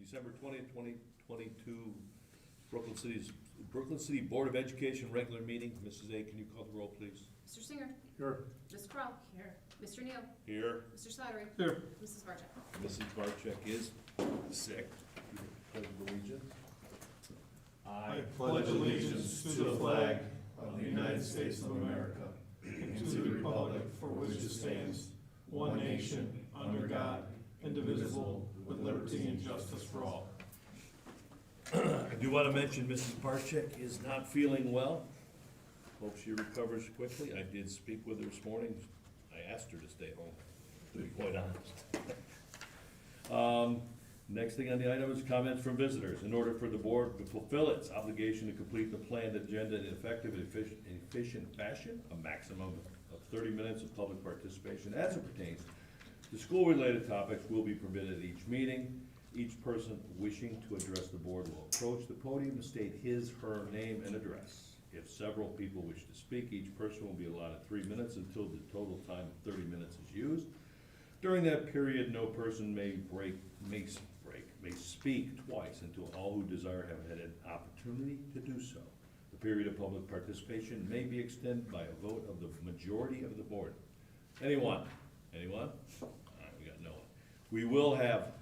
December 20th, 2022, Brooklyn City Board of Education regular meeting. Mrs. A, can you call the roll, please? Mr. Cyngier. Here. Ms. Krall. Here. Mr. Neale. Here. Mr. Slattery. Here. Mrs. Barcheck. Mrs. Barcheck is sick. Pledge of allegiance. I pledge allegiance to the flag of the United States of America and to the republic for which it stands, one nation, under God, indivisible, with liberty and justice for all. I do want to mention Mrs. Barcheck is not feeling well. Hope she recovers quickly. I did speak with her this morning. I asked her to stay home, to be quite honest. Next thing on the item is comments from visitors. In order for the board to fulfill its obligation to complete the planned agenda in effective and efficient fashion, a maximum of 30 minutes of public participation as it pertains to school-related topics will be permitted at each meeting. Each person wishing to address the board will approach the podium and state his, her name and address. If several people wish to speak, each person will be allotted 3 minutes until the total time of 30 minutes is used. During that period, no person may speak twice until all who desire have had an opportunity to do so. The period of public participation may be extended by a vote of the majority of the board. Anyone? Anyone? All right, we got no one. We will have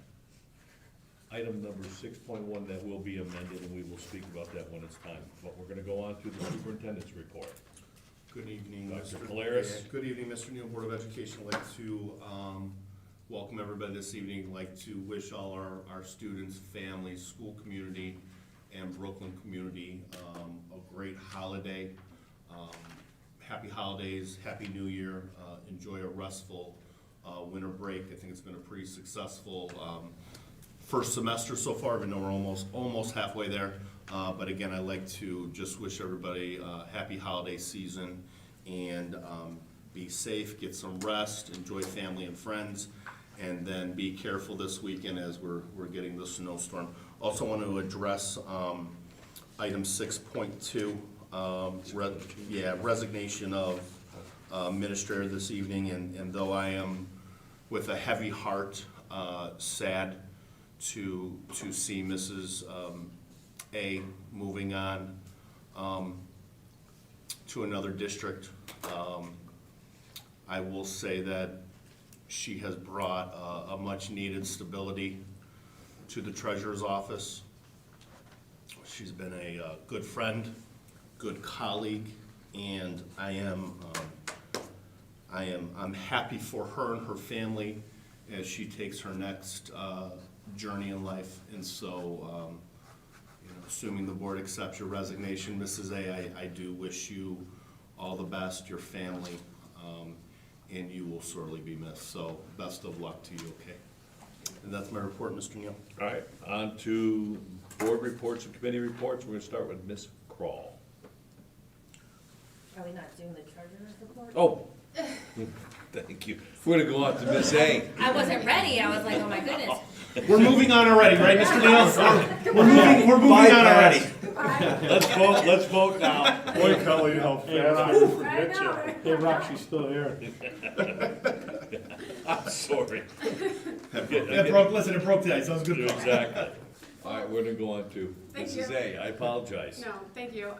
item number 6.1 that will be amended, and we will speak about that when it's time. But we're gonna go on to the superintendent's report. Good evening, Dr. Mr. Polaris. Yeah, good evening, Mr. Neale, Board of Education. I'd like to welcome everybody this evening. I'd like to wish all our students, families, school community, and Brooklyn community a great holiday. Happy holidays, happy New Year. Enjoy a restful winter break. I think it's been a pretty successful first semester so far, even though we're almost halfway there. But again, I'd like to just wish everybody a happy holiday season and be safe, get some rest, enjoy family and friends, and then be careful this weekend as we're getting the snowstorm. Also want to address item 6.2, resignation of administrator this evening, and though I am with a heavy heart sad to see Mrs. A moving on to another district. I will say that she has brought a much needed stability to the treasurer's office. She's been a good friend, good colleague, and I'm happy for her and her family as she takes her next journey in life. And so, assuming the board accepts your resignation, Mrs. A, I do wish you all the best, your family, and you will sorely be missed. So best of luck to you, okay? And that's my report, Mr. Neale. All right, on to board reports and committee reports. We're gonna start with Ms. Krall. Are we not doing the treasurer's report? Oh, thank you. We're gonna go on to Ms. A. I wasn't ready. I was like, oh my goodness. We're moving on already, right, Mr. Neale? We're moving on already. Let's vote now. Boy, Kelly, how fat I will forget you. know. Hey, Rock, she's still here. I'm sorry. It broke today, so it's good. Exactly. All right, we're gonna go on to Thank Mrs. you. A. I apologize. No, thank you.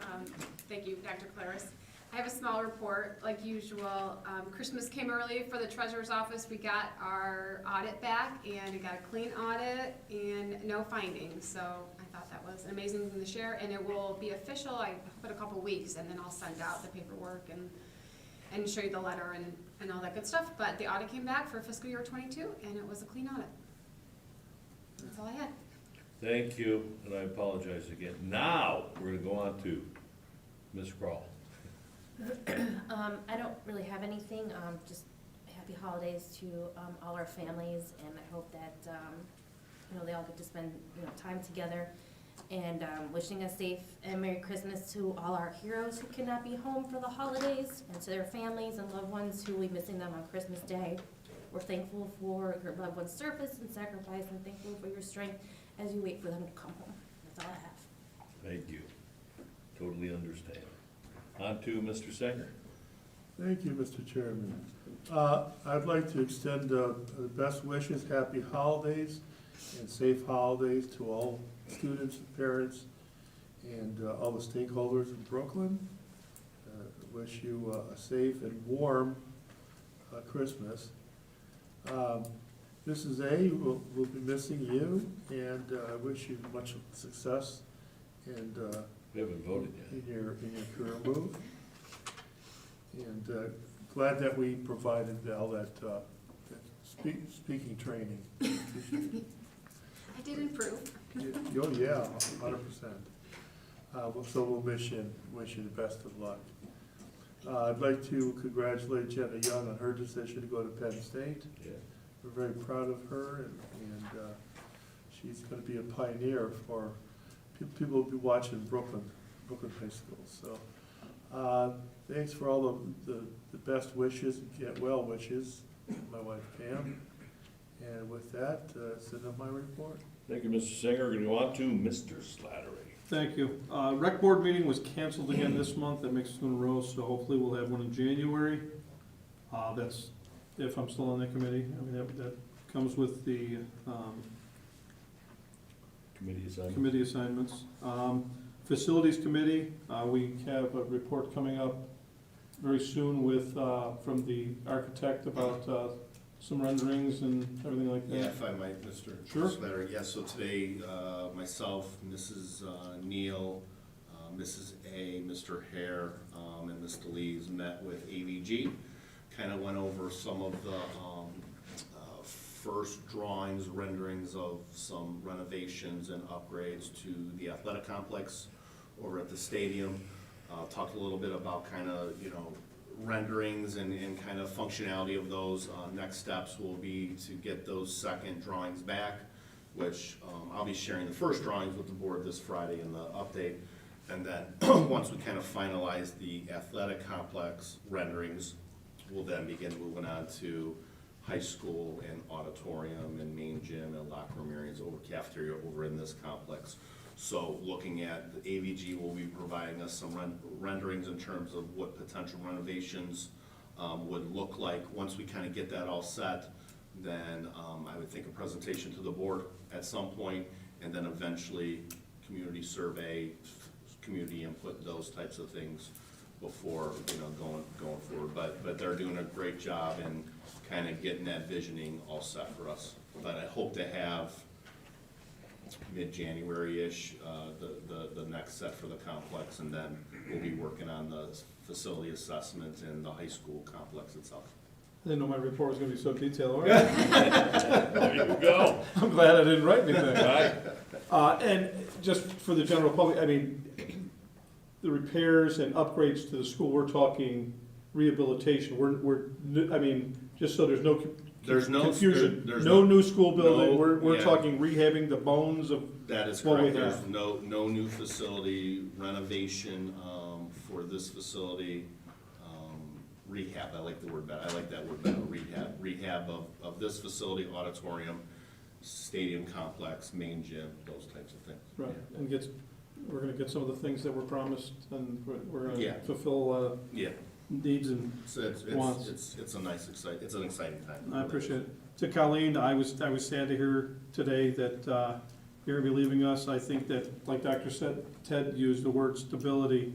Thank you, Dr. Claris. I have a small report, like usual. Christmas came early for the treasurer's office. We got our audit back, and we got a clean audit and no findings. So I thought that was amazing thing to share, and it will be official. I put a couple weeks, and then I'll send out the paperwork and show you the letter and all that good stuff. But the audit came back for fiscal year 22, and it was a clean audit. That's all I had. Thank you, and I apologize again. Now, we're gonna go on to Ms. Krall. I don't really have anything. Just happy holidays to all our families, and I hope that they all get to spend time together. And wishing a safe and Merry Christmas to all our heroes who cannot be home for the holidays, and to their families and loved ones who will be missing them on Christmas Day. We're thankful for your loved ones' service and sacrifice, and thankful for your strength as you wait for them to come home. That's all I have. Thank you. Totally understand. On to Mr. Cyngier. Thank you, Mr. Chairman. I'd like to extend the best wishes, happy holidays, and safe holidays to all students and parents and all the stakeholders in Brooklyn. Wish you a safe and warm Christmas. Mrs. A, we'll be missing you, and I wish you much success and We haven't voted yet. in your career move. And glad that we provided all that speaking training. I did improve. Oh, yeah, 100%. So we'll wish you the best of luck. I'd like to congratulate Jenna Young on her decision to go to Penn State. Yeah. We're very proud of her, and she's going to be a pioneer for people will be watching Brooklyn High School. So thanks for all the best wishes and get well wishes, my wife Pam. And with that, that's the end of my report. Thank you, Mr. Cyngier. Going to go on to Mr. Slattery. Thank you. Rec board meeting was canceled again this month. That makes it 2 in a row, so hopefully we'll have one in January. That's if I'm still on the committee. I mean, that comes with the Committee assignment. committee assignments. Facilities committee, we have a report coming up very soon with, from the architect about some renderings and everything like Yeah, that. if I might, Mr. Sure. Slattery. Yeah, so today, myself, Mrs. Neale, Mrs. A, Mr. Hare, and Mr. Lees met with AVG. Kind of went over some of the first drawings, renderings of some renovations and upgrades to the athletic complex over at the stadium. Talked a little bit about kind of, renderings and kind of functionality of those. Next steps will be to get those second drawings back, which I'll be sharing the first drawings with the board this Friday in the update. And then, once we kind of finalize the athletic complex renderings, we'll then begin moving on to high school and auditorium and main gym and locker room areas over cafeteria over in this complex. So looking at, the AVG will be providing us some renderings in terms of what potential renovations would look like. Once we kind of get that all set, then I would think a presentation to the board at some point, and then eventually community survey, community input, those types of things before, going forward. But they're doing a great job in kind of getting that visioning all set for us. But I hope to have mid-January-ish, the next set for the complex, and then we'll be working on the facility assessment in the high school complex itself. I didn't know my report was gonna be so detailed. All right. There you go. I'm glad I didn't write anything. Right. And just for the general public, I mean, the repairs and upgrades to the school, we're talking rehabilitation. I mean, just so there's no There's no confusion. there's No new school building. no- We're yeah. talking rehabbing the bones of, That is what we correct. There's have. no new facility renovation for this facility. Rehab, I like the word better. I like that word better, rehab of this facility, auditorium, stadium complex, main gym, those types of things. right, and we're gonna get some of the things that were promised, and we're Yeah. gonna fulfill Yeah, needs, and so Wants. it's an exciting time. I appreciate it. To Colleen, I was sad to hear today that you're gonna be leaving us. I think that, like Dr. Ted used the word stability.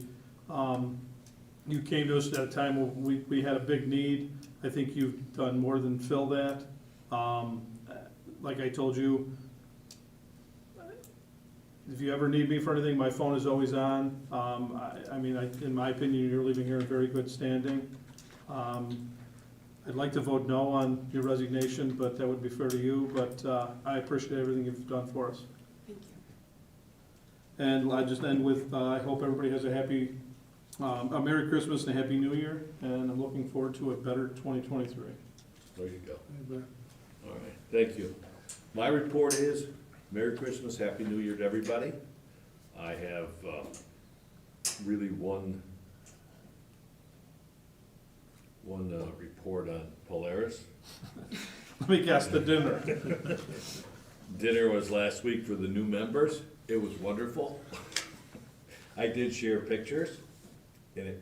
You came to us at a time when we had a big need. I think you've done more than fill that. Like I told you, if you ever need me for anything, my phone is always on. In my opinion, you're leaving here in very good standing. I'd like to vote no on your resignation, but that would be fair to you, but I appreciate everything you've done for us. Thank you. And I just end with, I hope everybody has a Merry Christmas and a Happy New Year, and I'm looking forward to a better 2023. There you go. All right, thank you. My report is Merry Christmas, Happy New Year to everybody. I have really one report on Polaris. Let me guess, the dinner. Dinner was last week for the new members. It was wonderful. I did share pictures, and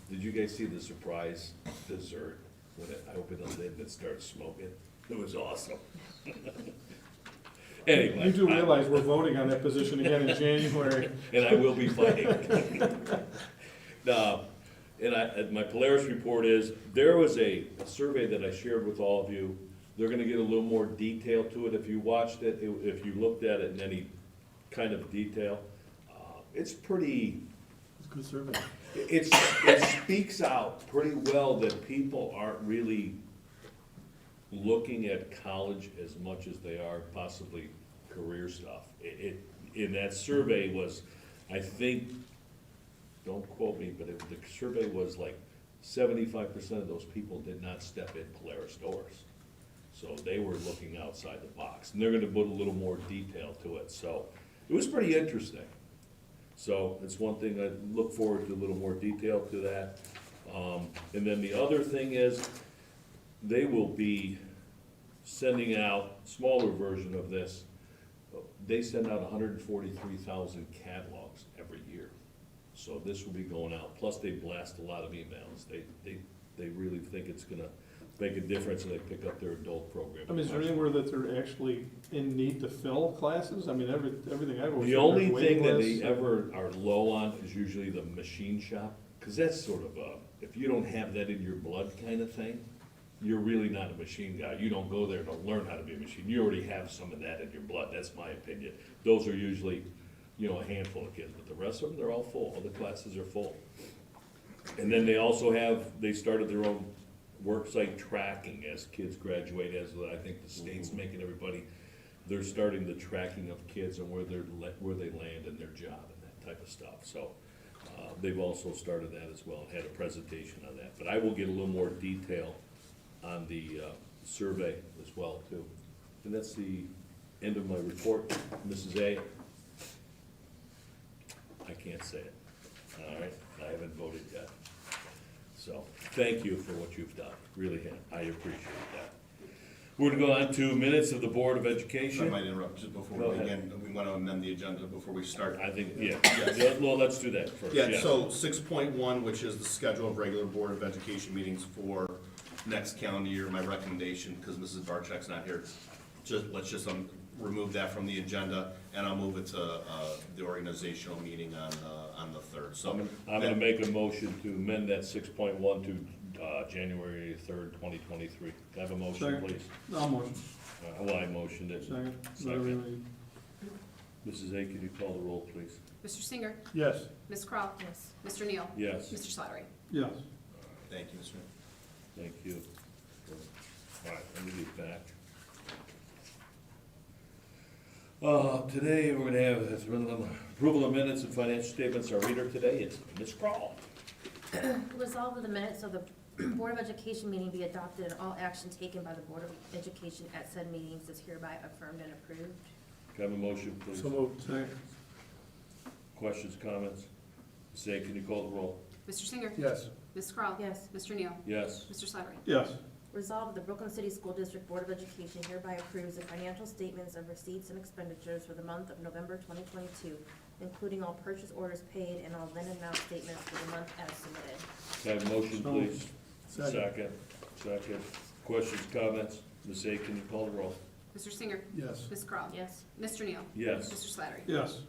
did you guys see the surprise dessert when I opened the lid and it started smoking? It was awesome. Anyway. You do I- realize we're voting on that position again in January. And I will be fighting. My Polaris report is, there was a survey that I shared with all of you. They're gonna get a little more detail to it. If you watched it, if you looked at it in any kind of detail, it's pretty, It's a good survey. it speaks out pretty well that people aren't really looking at college as much as they are possibly career stuff. In that survey was, I think, don't quote me, but the survey was like 75% of those people did not step in Polaris doors. So they were looking outside the box, and they're gonna put a little more detail to it, so it was pretty interesting. So it's one thing, I look forward to a little more detail to that. And then the other thing is, they will be sending out, smaller version of this, they send out 143,000 catalogs every year. So this will be going out, plus they blast a lot of emails. They really think it's gonna make a difference, and they pick up their adult program. I mean, is there anywhere that they're actually in need to fill classes? I mean, everything I've always. The heard, only there's waiting thing that lists. they ever are low on is usually the machine shop, because that's sort of a, if you don't have that in your blood kind of thing, you're really not a machine guy. You don't go there to learn how to be a machine. You already have some of that in your blood, that's my opinion. Those are usually, a handful of kids, but the rest of them, they're all full. All the classes are full. And then they started their own worksite tracking as kids graduate, as I think the state's making everybody, they're starting the tracking of kids and where they land in their job and that type of stuff. So, they've also started that as well, and had a presentation on that. But I will get a little more detail on the, survey as well, too. And that's the end of my report. Mrs. A? I can't say it, all right? I haven't voted yet. So, thank you for what you've done, really, I appreciate that. We're gonna go on to minutes of the Board of If I Education. might interrupt just before Go we ahead. begin, we want to amend the agenda before we start. I think, yeah, Yes. well, let's do that first, Yeah, yes. so 6.1, which is the schedule of regular Board of Education meetings for next calendar year, my recommendation, because Mrs. Barczyk's not here, let's just remove that from the agenda, and I'll move it to the organizational meeting on the 3rd. So I'm gonna make a motion to amend that 6.1 to January 3rd, 2023. Can I have a motion, Second. please? I'll motion. Well, I motioned it. Second. Second. Mrs. A, can you call the roll, please? Mr. Singer, Yes. Ms. Krall, Yes. Mr. Neale, Yes, Mr. Slattery. Yes. thank you, Mr. thank you. All right, let me get back. Today, we're gonna have approval of minutes and financial statements. Our reader today is Ms. Krall. Resolved that the minutes of the Board of Education meeting be adopted and all action taken by the Board of Education at said meetings is hereby affirmed and approved. Can I have a motion, please? So moved. Second. Questions, comments? Ms. A, can you call the roll? Mr. Singer, Yes. Ms. Krall, Yes. Mr. Neale, Yes. Mr. Slattery. Yes. Resolved that the Brooklyn City School District Board of Education hereby approves the financial statements of receipts and expenditures for the month of November 2022, including all purchase orders paid and all then and now statements for the month as submitted. Can I have a motion, So please? Second. Second. Questions, comments? Ms. A, can you call the roll? Mr. Singer, Yes. Ms. Krall, Yes. Mr. Neale, Yes. Mr. Slattery. Yes.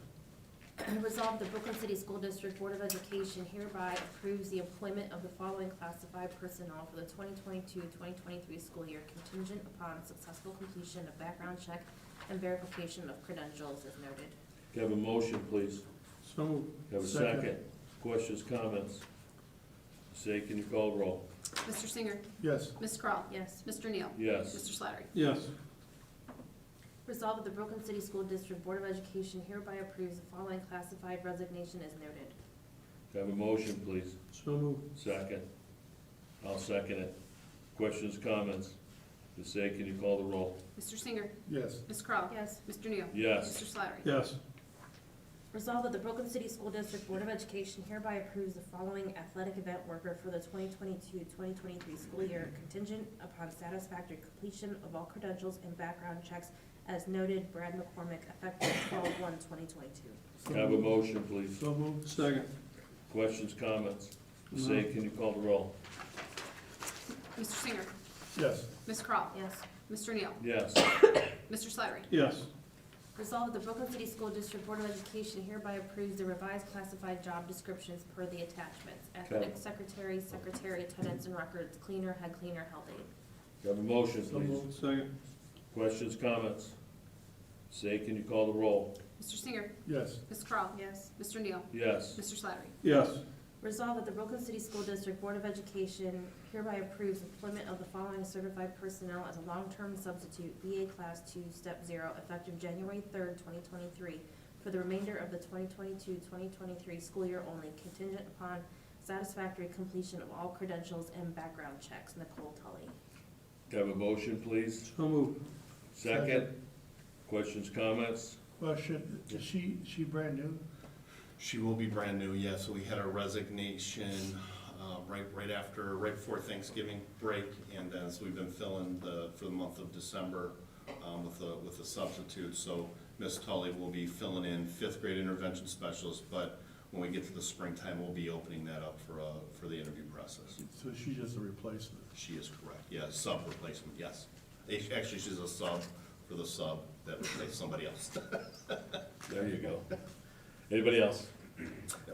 Resolved the Brooklyn City School District Board of Education hereby approves the employment of the following classified personnel for the 2022-2023 school year contingent upon successful completion of background check and verification of credentials as noted. Can I have a motion, please? So moved. Can I have a Second. second? Questions, comments? Ms. A, can you call the roll? Mr. Singer, Yes. Ms. Krall, Yes. Mr. Neale, Yes. Mr. Slattery. Yes. Resolved that the Brooklyn City School District Board of Education hereby approves the following classified resignation as noted. Can I have a motion, please? So moved. Second. I'll second it. Questions, comments? Ms. A, can you call the roll? Mr. Singer, Yes. Ms. Krall, Yes. Mr. Neale, Yes. Mr. Slattery. Yes. Resolved that the Brooklyn City School District Board of Education hereby approves the following athletic event worker for the 2022-2023 school year contingent upon satisfactory completion of all credentials and background checks as noted, Brad McCormick, effective 12/1/2022. Can I have a motion, please? So moved. Second. Questions, comments? Ms. A, can you call the roll? Mr. Singer, Yes. Ms. Krall, Yes. Mr. Neale, Yes. Mr. Slattery. Yes. Resolved that the Brooklyn City School District Board of Education hereby approves the revised classified job descriptions per the attachments. Athletic secretary, secretary, attendance and records, cleaner, head cleaner, health aide. Do I have a motion, So please? moved. Second. Questions, comments? Say, can you call the roll? Mr. Cyngier? Yes. Ms. Krall? Yes. Mr. Neale? Yes. Mr. Slattery? Yes. Resolved that the Brooklyn City School District Board of Education hereby approves employment of the following certified personnel as a long-term substitute, BA Class 2, Step 0, effective January 3rd, 2023, for the remainder of the 2022-2023 school year only, contingent upon satisfactory completion of all credentials and background checks. Nicole Tully. Do I have a motion, please? So moved. Second. Questions, comments? Question, is she brand new? She will be brand new, yeah, so we had a resignation, right before Thanksgiving break, and so we've been filling for the month of December, with a substitute, so Ms. Tully will be filling in fifth grade intervention specialist, but when we get to the springtime, we'll be opening that up for the interview process. So she's just a replacement? She is correct, yeah, sub replacement, yes. Actually, she's a sub for the sub that replaced somebody else. There you go. Anybody else?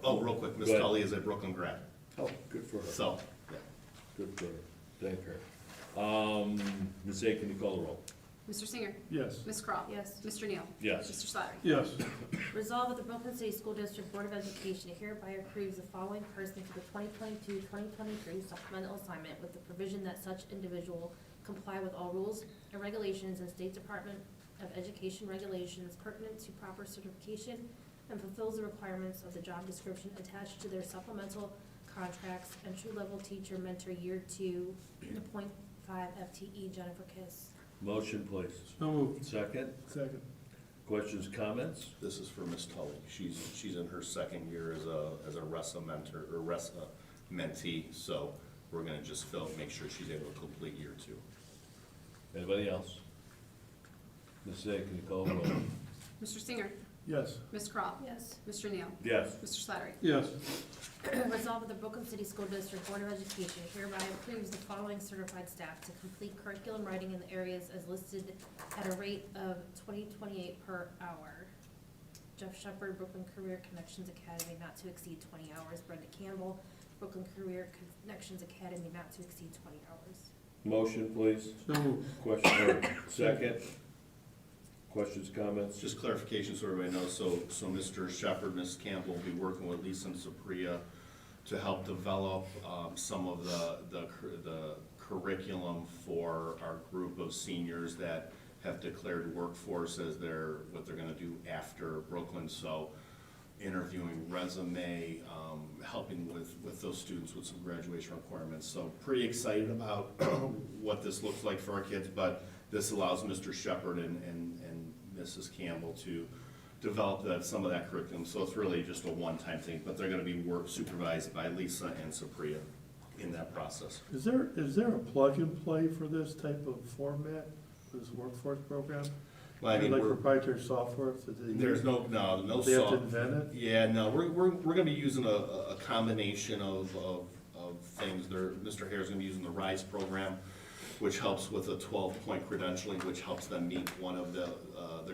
Oh, real quick, Ms. Go ahead. Tully is a Brooklyn grad, Oh, good for her. so, yeah. Good for her. Thank her. Ms. A, can you call the roll? Mr. Cyngier? Yes. Ms. Krall? Yes. Mr. Neale? Yes. Mr. Slattery? Yes. Resolved that the Brooklyn City School District Board of Education hereby approves the following person for the 2022-2023 supplemental assignment with the provision that such individual comply with all rules and regulations and State Department of Education regulations pertinent to proper certification and fulfills the requirements of the job description attached to their supplemental contracts, entry-level teacher mentor year 2, .5 FTE Jennifer Kiss. Motion, please. So moved. Second. Second. Questions, comments? This is for Ms. Tully. She's in her second year as a RESA mentor, or RESA mentee, so we're gonna just make sure she's able to complete year 2. Anybody else? Ms. A, can you call the roll? Mr. Cyngier? Yes. Ms. Krall? Yes. Mr. Neale? Yes. Mr. Slattery? Yes. Resolved that the Brooklyn City School District Board of Education hereby approves the following certified staff to complete curriculum writing in the areas as listed at a rate of $20.28 per hour. Jeff Shepard, Brooklyn Career Connections Academy, not to exceed 20 hours. Brenda Campbell, Brooklyn Career Connections Academy, not to exceed 20 hours. Motion, please. So moved. Question, or second. Questions, comments? Just clarification so everybody knows, so Mr. Shepard, Ms. Campbell will be working with Lisa and Supriya to help develop some of the curriculum for our group of seniors that have declared workforce as what they're gonna do after Brooklyn. So interviewing resume, helping with those students with some graduation requirements. So pretty excited about what this looks like for our kids, but this allows Mr. Shepard and Mrs. Campbell to develop some of that curriculum. So it's really just a one-time thing, but they're gonna be supervised by Lisa and Supriya in that process. Is there a plug and play for this type of format, this workforce program? Well, I mean, Like we're, proprietary software that they there's use? no They have to soft. invent it? Yeah, no, we're gonna be using a combination of things. Mr. Hare's gonna be using the RISE program, which helps with a 12-point credentialing, which helps them meet one of the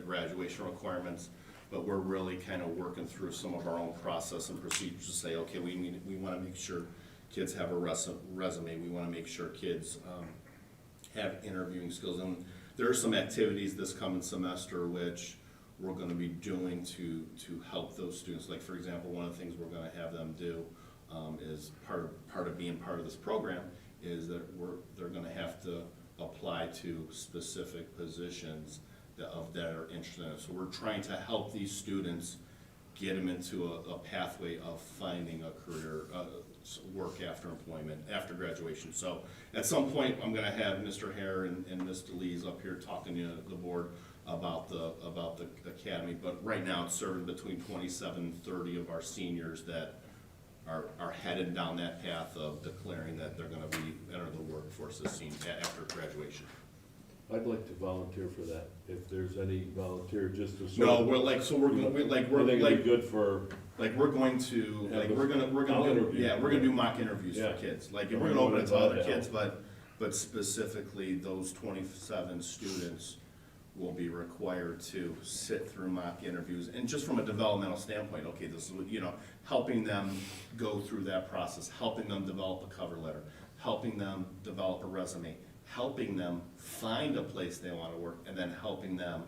graduation requirements. But we're really kind of working through some of our own process and procedures to say, okay, we wanna make sure kids have a resume. We wanna make sure kids have interviewing skills. And there are some activities this coming semester which we're gonna be doing to help those students. Like, for example, one of the things we're gonna have them do is part of being part of this program is that they're gonna have to apply to specific positions that are interested in it. So we're trying to help these students get them into a pathway of finding a career, work after employment, after graduation. So at some point, I'm gonna have Mr. Hare and Ms. DeLees up here talking to the board about the academy. But right now, it's serving between 27 and 30 of our seniors that are headed down that path of declaring that they're gonna enter the workforce after graduation. I'd like to volunteer for that, if there's any volunteer, just to. No, we're we're gonna be good for, going to, Yeah, we're gonna I'll do, interview. yeah, we're gonna do mock interviews Yeah. for kids. Like, Yeah, we're gonna open it to we're gonna other do that. kids, but specifically those 27 students, will be required to sit through mock interviews, and just from a developmental standpoint, okay, this is, you know, helping them go through that process, helping them develop a cover letter, helping them develop a resume, helping them find a place they want to work, and then helping them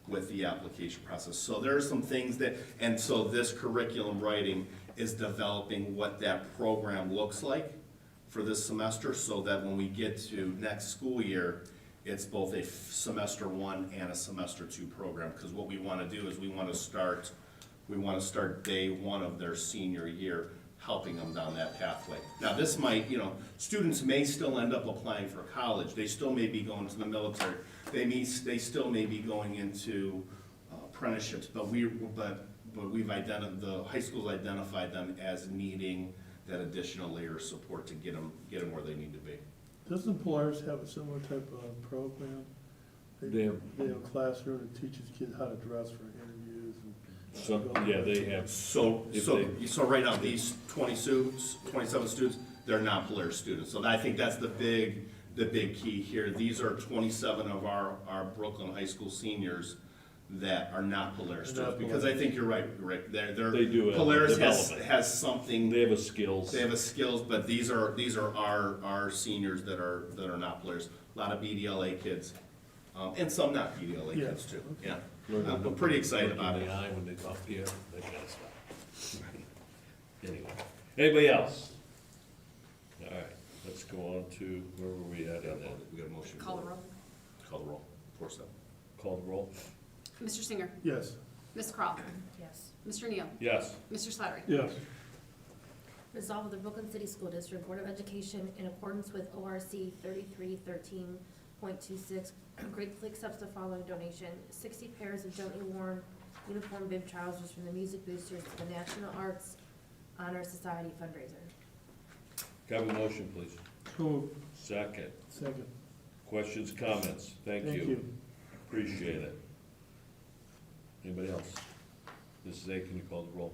with the application process. So there are some things that, and so this curriculum writing is developing what that program looks like for this semester, so that when we get to next school year, it's both a semester 1 and a semester 2 program. Because what we want to do is we want to start day 1 of their senior year, helping them down that pathway. Now, this might, you know, students may still end up applying for college. They still may be going to the military. They still may be going into apprenticeships. But we've identified, the high school's identified them as needing that additional layer of support to get them where they need to be. Doesn't Polaris have a similar type of program? They have- They have a classroom that teaches kids how to dress for interviews and. Yeah, they have, So If right now, these 27 students, they're not Polaris students. So I think that's the big key here. These are 27 of our Brooklyn High School seniors that are not Polaris They're students. not Because I think you're right, Rick. They're They do have Polaris development. has something, they have a skills. they have a skills, but these are our seniors that are not Polaris. A lot of BDLA kids, and some not BDLA Yeah. kids too, yeah. Learn to I'm look- pretty excited look in about the it. eye when they talk to you, that kind of stuff. Anyway, anybody else? All right, let's go on to, where were we at on that? We got a motion. Call the roll. Call the roll. 4-7. Call the roll? Mr. Cyngier, Yes. Ms. Krall, Yes. Mr. Neale, Yes. Mr. Slattery. Yes. Resolved, the Brooklyn City School District Board of Education, in accordance with ORC 3313.26, gratefully accepts the following donation: 60 pairs of gently worn uniform bib trousers from the Music Boosters to the National Arts Honor Society fundraiser. Can I have a motion, please? So moved. Second. Second. Questions, comments? Thank you. Appreciate it. Anybody else? Mrs. A, can you call the roll?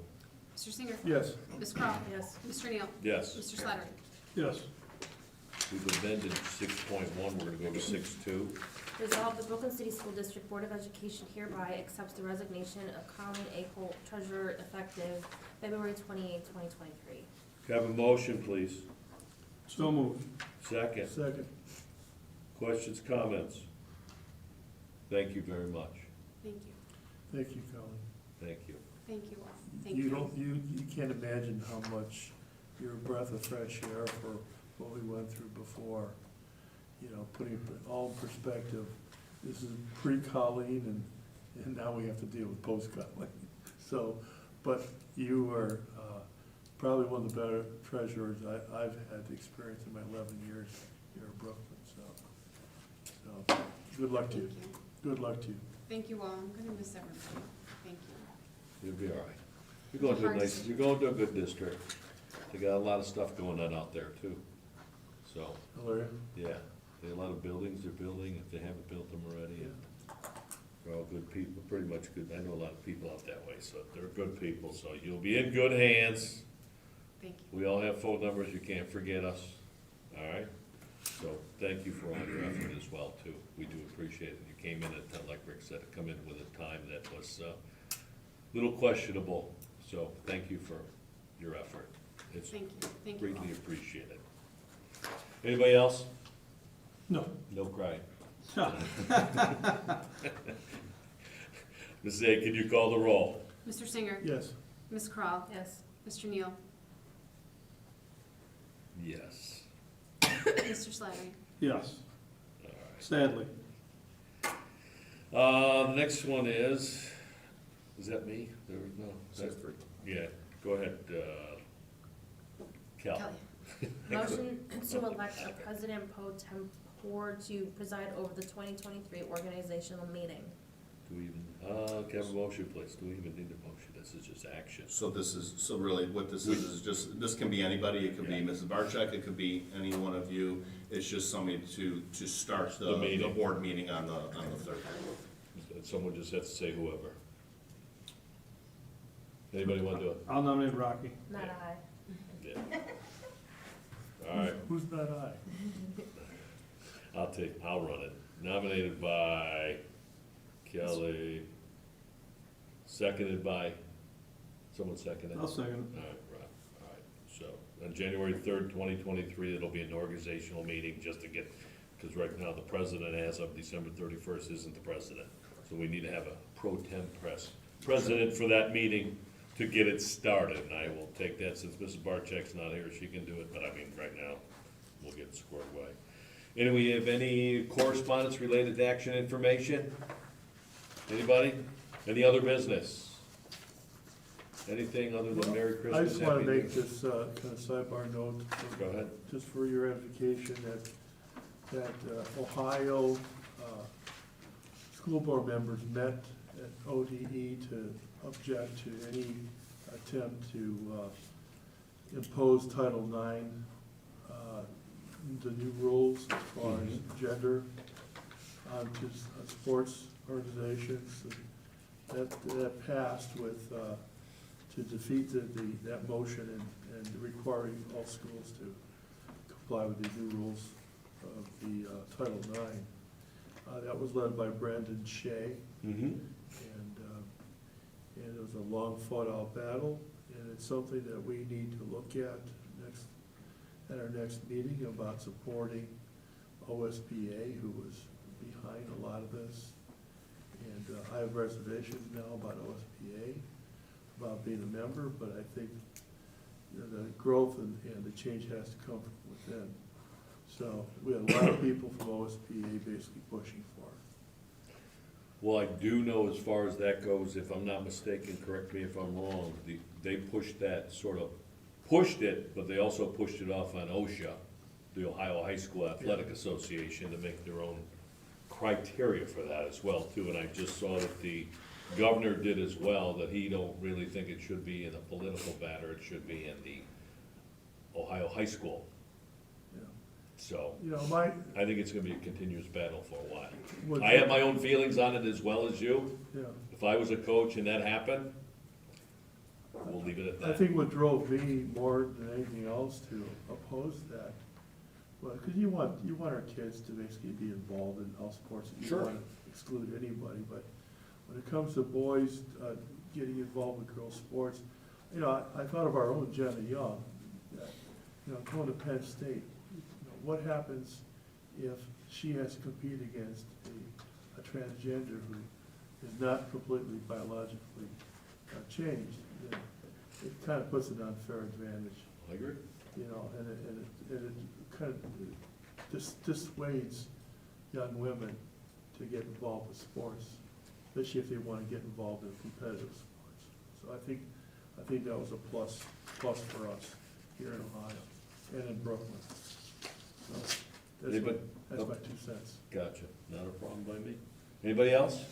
Mr. Cyngier, Yes. Ms. Krall, Yes. Mr. Neale, Yes. Mr. Slattery. Yes. We've amended 6.1, we're gonna go to 6.2. Resolved, the Brooklyn City School District Board of Education hereby accepts the resignation of Colleen A. Holt, treasurer, effective February 28, 2023. Can I have a motion, please? So moved. Second. Second. Questions, comments? Thank you very much. Thank you. Thank you, Colleen. Thank you. Thank you all. Thank You don't, you can't imagine how much you're a breath of fresh air for what we went through before. You know, putting it all in perspective, this is pre-Colleen and now we have to deal with post-Colleen. So, but you are, probably one of the better treasurers I've had the experience in my 11 years here in Brooklyn, so good luck to you. Thank you. Good luck to you. Thank you all. I'm gonna miss everybody. Thank you. You'll be all right. You're going to a nice, you're going to a good district. They got a lot of stuff going on out there too. So, Hilaria? yeah, they have a lot of buildings they're building, if they haven't built them already. And they're all good people, pretty much good. I know a lot of people out that way, so they're good people, so you'll be in good hands. Thank you. We all have phone numbers, you can't forget us, all right? So, thank you for all your effort as well, too. We do appreciate it. You came in at, like Rick said, come in with a time that was a little questionable, so thank you for your effort. It's Thank you. Thank you all. greatly appreciated. Anybody else? No. No crying. No. Mrs. A, can you call the roll? Mr. Cyngier, Yes. Ms. Krall, Yes. Mr. Neale, Yes. Mr. Slattery. Yes. All right. Sadly. The next one is that me? There was no. Six, three. Yeah, go ahead, Cal. Kelly. Motion to elect a President Pro-Tempore to preside over the 2023 organizational meeting. Do we even, can I have a motion, please? Do we even need a motion? This is just action. So this is, so really what this is just, this can be anybody, it could be Mrs. Barcheck, it could be any one of you. It's just somebody to start The meeting. the board meeting on the third. Someone just has to say whoever. Anybody want to do it? I'll nominate Rocky. Not Yeah. I. Yeah. All right, Who's not I? I'll run it. Nominated by Kelly. Seconded by, someone seconded? I'll second All right, so, on January 3rd, 2023, it'll be an organizational meeting just to get, because right now the president as of December 31st isn't the president. So we need to have a pro tem president for that meeting to get it started. And I will take that, since Mrs. Barczyk's not here, she can do it, but I mean, right now, we'll get it squared away. And we have any correspondence related to action information? Anybody? Any other business? Anything other than Merry I Christmas? just wanna Happy New make Year? this, kind of sidebar note, Go ahead. just for your edification, that Ohio, school board members met at ODE to object to any attempt to, impose Title IX, the new rules as far as gender onto sports organizations. That passed with, to defeat that motion and requiring all schools to comply with the new rules of the Title IX. That was led by Brandon Shea, Mm-hmm. and it was a long fought out battle, and it's something that we need to look at our next meeting about supporting OSBA, who was behind a lot of this. And I have reservations now about OSBA, about being a member, but I think the growth and the change has to come from within. So we had a lot of people from OSBA basically pushing for it. Well, I do know as far as that goes, if I'm not mistaken, correct me if I'm wrong, they pushed that, sort of pushed it, but they also pushed it off on OSHA, the Ohio High School Athletic Association, to make their own criteria for that as well too. And I just saw that the governor did as well, that he don't really think it should be in a political matter, it should be in the Ohio high school. Yeah. So, You know, I think it's gonna be a continuous battle for a while. What- I have my own feelings on it as well as you. yeah. If I was a coach and that happened, we'll leave it at I that. think what drove me more than anything else to oppose that, well, because you want our kids to basically be involved in all sports. You Sure. don't want to exclude anybody, but when it comes to boys getting involved with girls' sports, you know, I thought of our own Jenna Young, that, you know, going to Penn State, you know, what happens if she has to compete against a transgender who is not completely biologically changed? Then it kind of puts an unfair advantage, I agree. you know, and it kind of dissuades young women to get involved with sports, especially if they want to get involved in competitive sports. So I think that was a plus for us here in Ohio and in Brooklyn. So Anybody- that's my 2 cents. Gotcha, not a problem by me. Anybody else?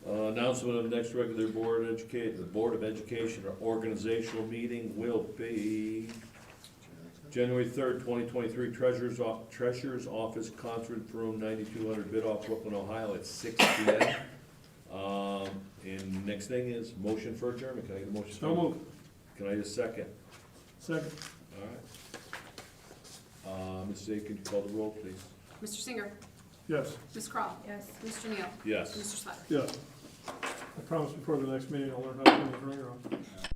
Announcement of the next regular the Board of Education or organizational meeting will be January 3rd, 2023, Treasurer's Office, Conference Room, 9200 Bidoff, Brooklyn, Ohio, at 6 p.m. And next thing is motion for adjournment. Can I get a motion? So moved. Can I get a second? Second. All right. Ms. Zay, can you call the roll, please? Mr. Cyngier, Yes. Ms. Krall, Yes. Mr. Neale, Yes. Mr. Slattery. Yeah. I promise before the next meeting I'll learn how to turn this ringer off.